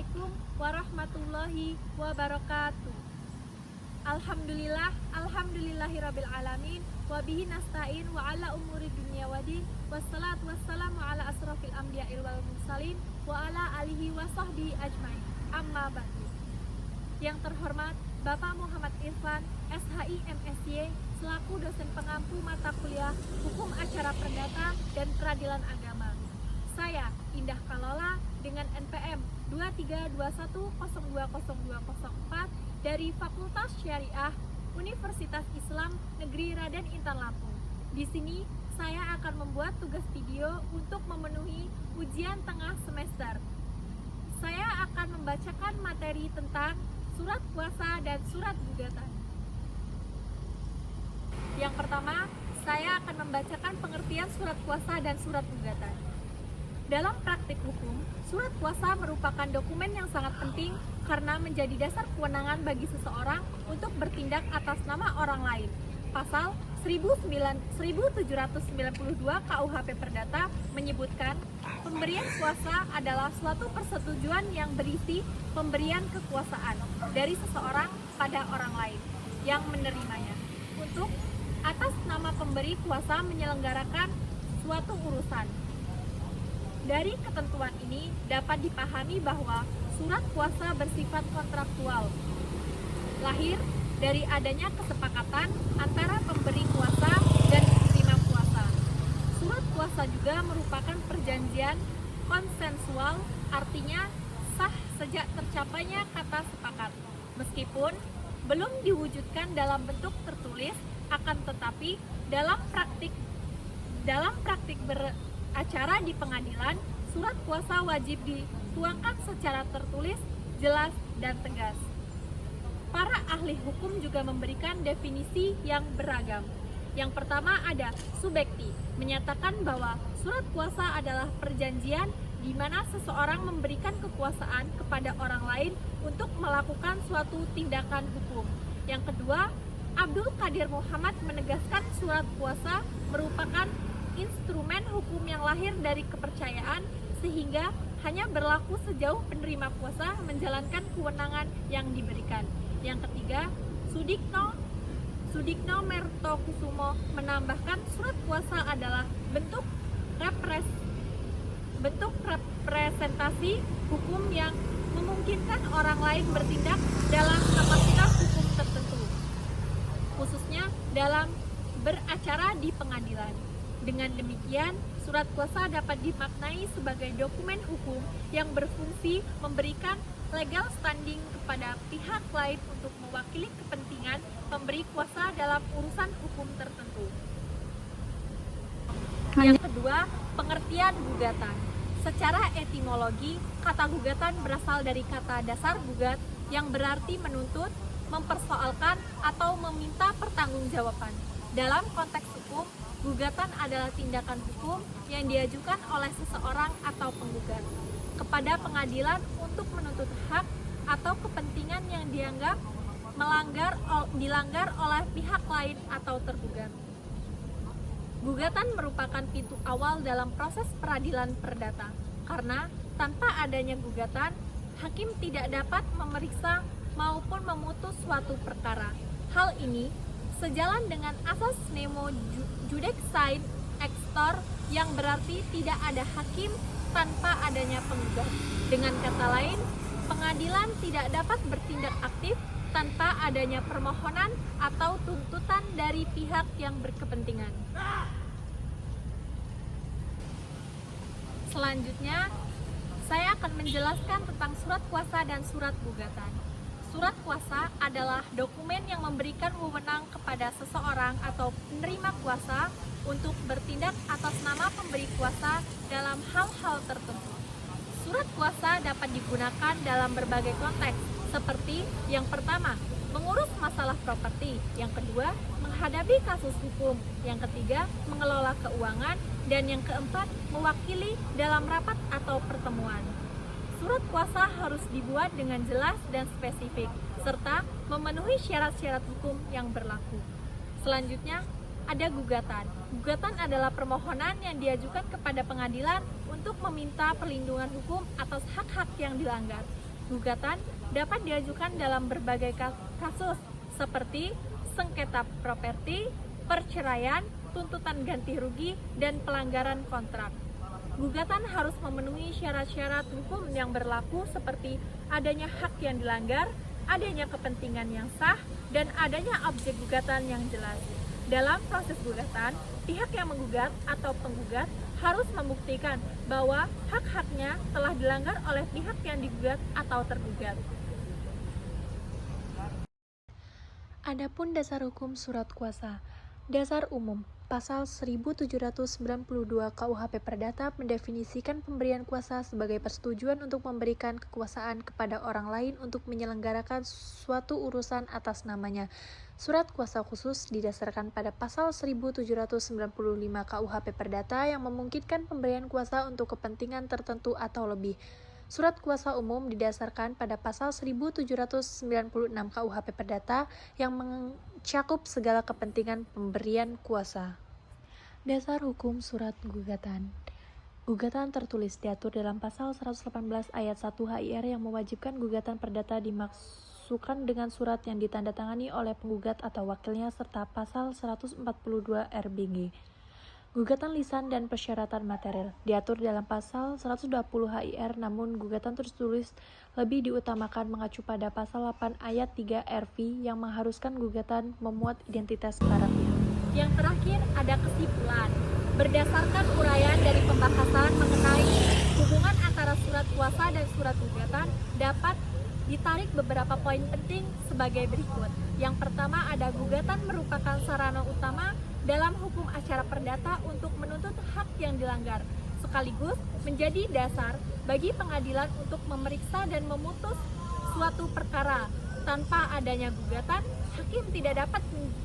Assalamualaikum warahmatullahi wabarakatuh. Alhamdulillahirabbil alamin wa bihi nasta'in wa ala umuri dunya waddin wassalatu wassalamu ala asrofil anbiya'il wal mursalin wa ala alihi wa sahbihi ajmain. Amma ba'du. Yang terhormat Bapak Muhammad Irfan, SHI MSy, selaku dosen pengampu mata kuliah Hukum Acara Perdata dan Peradilan Agama. Saya, Indah Kalola, dengan NPM 2321020204 dari Fakultas Syariah Universitas Islam Negeri Raden Intan Lampung. Di sini, saya akan membuat tugas video untuk memenuhi ujian tengah semester. Saya akan membacakan materi tentang surat kuasa dan surat gugatan. Yang pertama, saya akan membacakan pengertian surat kuasa dan surat gugatan. Dalam praktik hukum, surat kuasa merupakan dokumen yang sangat penting karena menjadi dasar kewenangan bagi seseorang untuk bertindak atas nama orang lain. Pasal 1792 KUHP Perdata menyebutkan pemberian kuasa adalah suatu persetujuan yang berisi pemberian kekuasaan dari seseorang pada orang lain yang menerimanya untuk atas nama pemberi kuasa menyelenggarakan suatu urusan. Dari ketentuan ini dapat dipahami bahwa surat kuasa bersifat kontraktual, lahir dari adanya kesepakatan antara pemberi kuasa dan penerima kuasa. Surat kuasa juga merupakan perjanjian konsensual, artinya sah sejak tercapainya kata sepakat. Meskipun belum diwujudkan dalam bentuk tertulis, akan tetapi dalam praktik beracara di pengadilan, surat kuasa wajib dituangkan secara tertulis, jelas, dan tegas. Para ahli hukum juga memberikan definisi yang beragam. Yang pertama ada subjekti, menyatakan bahwa surat kuasa adalah perjanjian di mana seseorang memberikan kekuasaan kepada orang lain untuk melakukan suatu tindakan hukum. Yang kedua, Abdul Qadir Muhammad menegaskan surat kuasa merupakan instrumen hukum yang lahir dari kepercayaan sehingga hanya berlaku sejauh penerima kuasa menjalankan kewenangan yang diberikan. Yang ketiga, Sudikno Mertokusumo menambahkan surat kuasa adalah bentuk representasi hukum yang memungkinkan orang lain bertindak dalam kapasitas hukum tertentu, khususnya dalam beracara di pengadilan. Dengan demikian, surat kuasa dapat dimaknai sebagai dokumen hukum yang berfungsi memberikan legal standing kepada pihak lain untuk mewakili kepentingan pemberi kuasa dalam urusan hukum tertentu. Yang kedua, pengertian gugatan. Secara etimologi, kata gugatan berasal dari kata dasar gugat yang berarti menuntut, mempersoalkan, atau meminta pertanggungjawaban. Dalam konteks hukum, gugatan adalah tindakan hukum yang diajukan oleh seseorang atau penggugat kepada pengadilan untuk menuntut hak atau kepentingan yang dianggap dilanggar oleh pihak lain atau tergugat. Gugatan merupakan pintu awal dalam proses peradilan perdata, karena tanpa adanya gugatan, hakim tidak dapat memeriksa maupun memutus suatu perkara. Hal ini sejalan dengan asas nemo judex sine extor yang berarti tidak ada hakim tanpa adanya penggugat. Dengan kata lain, pengadilan tidak dapat bertindak aktif tanpa adanya permohonan atau tuntutan dari pihak yang berkepentingan. Selanjutnya, saya akan menjelaskan tentang surat kuasa dan surat gugatan. Surat kuasa adalah dokumen yang memberikan wewenang kepada seseorang atau penerima kuasa untuk bertindak atas nama pemberi kuasa dalam hal-hal tertentu. Surat kuasa dapat digunakan dalam berbagai konteks, seperti yang pertama, mengurus masalah properti, yang kedua, menghadapi kasus hukum, yang ketiga, mengelola keuangan, dan yang keempat, mewakili dalam rapat atau pertemuan. Surat kuasa harus dibuat dengan jelas dan spesifik, serta memenuhi syarat-syarat hukum yang berlaku. Selanjutnya, ada gugatan. Gugatan adalah permohonan yang diajukan kepada pengadilan untuk meminta perlindungan hukum atas hak-hak yang dilanggar. Gugatan dapat diajukan dalam berbagai kasus seperti sengketa properti, perceraian, tuntutan ganti rugi, dan pelanggaran kontrak. Gugatan harus memenuhi syarat-syarat hukum yang berlaku seperti adanya hak yang dilanggar, adanya kepentingan yang sah, dan adanya objek gugatan yang jelas. Dalam proses gugatan, pihak yang menggugat atau penggugat harus membuktikan bahwa hak-haknya telah dilanggar oleh pihak yang digugat atau tergugat. Adapun dasar hukum surat kuasa. Dasar umum Pasal 1792 KUHP Perdata mendefinisikan pemberian kuasa sebagai persetujuan untuk memberikan kekuasaan kepada orang lain untuk menyelenggarakan suatu urusan atas namanya. Surat kuasa khusus didasarkan pada Pasal 1795 KUHP Perdata yang memungkinkan pemberian kuasa untuk kepentingan tertentu atau lebih. Surat kuasa umum didasarkan pada Pasal 1796 KUHP Perdata yang mencakup segala kepentingan pemberian kuasa. Dasar hukum surat gugatan. Gugatan tertulis diatur dalam Pasal 118 ayat 1 HIR yang mewajibkan gugatan perdata dimasukkan dengan surat yang ditandatangani oleh penggugat atau wakilnya serta Pasal 142 RBG. Gugatan lisan dan persyaratan material diatur dalam Pasal 120 HIR, namun gugatan tertulis lebih diutamakan mengacu pada Pasal 8 ayat 3 RV yang mengharuskan gugatan memuat identitas para pihak. Yang terakhir ada kesimpulan. Berdasarkan uraian dari pembahasan mengenai hubungan antara surat kuasa dan surat gugatan, dapat ditarik beberapa poin penting sebagai berikut. Yang pertama ada gugatan merupakan sarana utama dalam hukum acara perdata untuk menuntut hak yang dilanggar, sekaligus menjadi dasar bagi pengadilan untuk memeriksa dan memutus suatu perkara. Tanpa adanya gugatan, hakim tidak dapat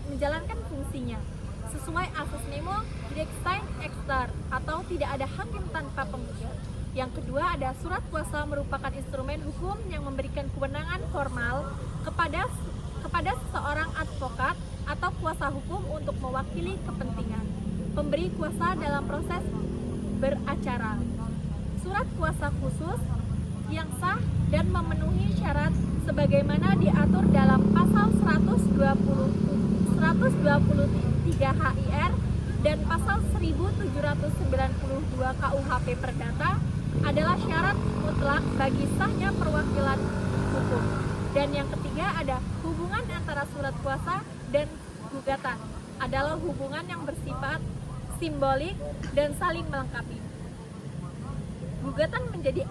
menjalankan fungsinya. Sesuai asas nemo, direkstein ekster, atau tidak ada hakim tanpa penggugat. Yang kedua ada surat kuasa merupakan instrumen hukum yang memberikan kewenangan formal kepada seorang advokat atau kuasa hukum untuk mewakili kepentingan pemberi kuasa dalam proses beracara. Surat kuasa khusus yang sah dan memenuhi syarat sebagaimana diatur dalam Pasal 123 HIR dan Pasal 1792 KUHP Perdata adalah syarat mutlak bagi sahnya perwakilan hukum. Dan yang ketiga ada hubungan antara surat kuasa dan gugatan adalah hubungan yang bersifat simbolik dan saling melengkapi. Gugatan menjadi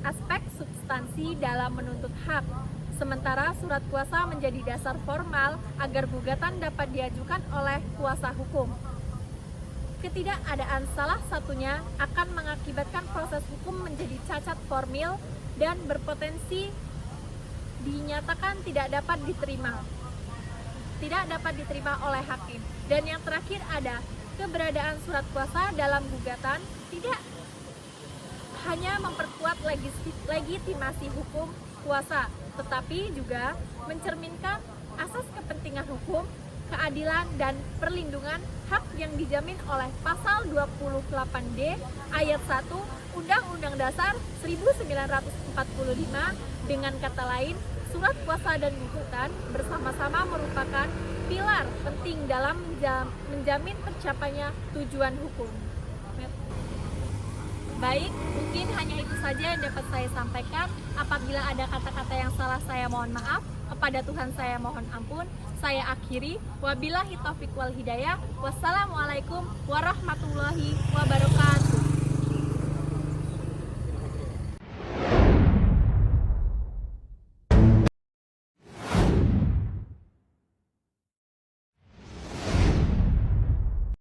aspek substansi dalam menuntut hak, sementara surat kuasa menjadi dasar formal agar gugatan dapat diajukan oleh kuasa hukum. Ketidakadaan salah satunya akan mengakibatkan proses hukum menjadi cacat formil dan berpotensi dinyatakan tidak dapat diterima oleh hakim. Dan yang terakhir ada keberadaan surat kuasa dalam gugatan tidak hanya memperkuat legitimasi hukum kuasa, tetapi juga mencerminkan asas kepentingan hukum, keadilan, dan perlindungan hak yang dijamin oleh Pasal 28D ayat 1 Undang-Undang Dasar 1945. Dengan kata lain, surat kuasa dan gugatan bersama-sama merupakan pilar penting dalam menjamin tercapainya tujuan hukum. Baik, mungkin hanya itu saja yang dapat saya sampaikan. Apabila ada kata-kata yang salah, saya mohon maaf. Kepada Tuhan saya mohon ampun. Saya akhiri. Wabillahi taufiq wal hidayah. Wassalamualaikum warahmatullahi wabarakatuh.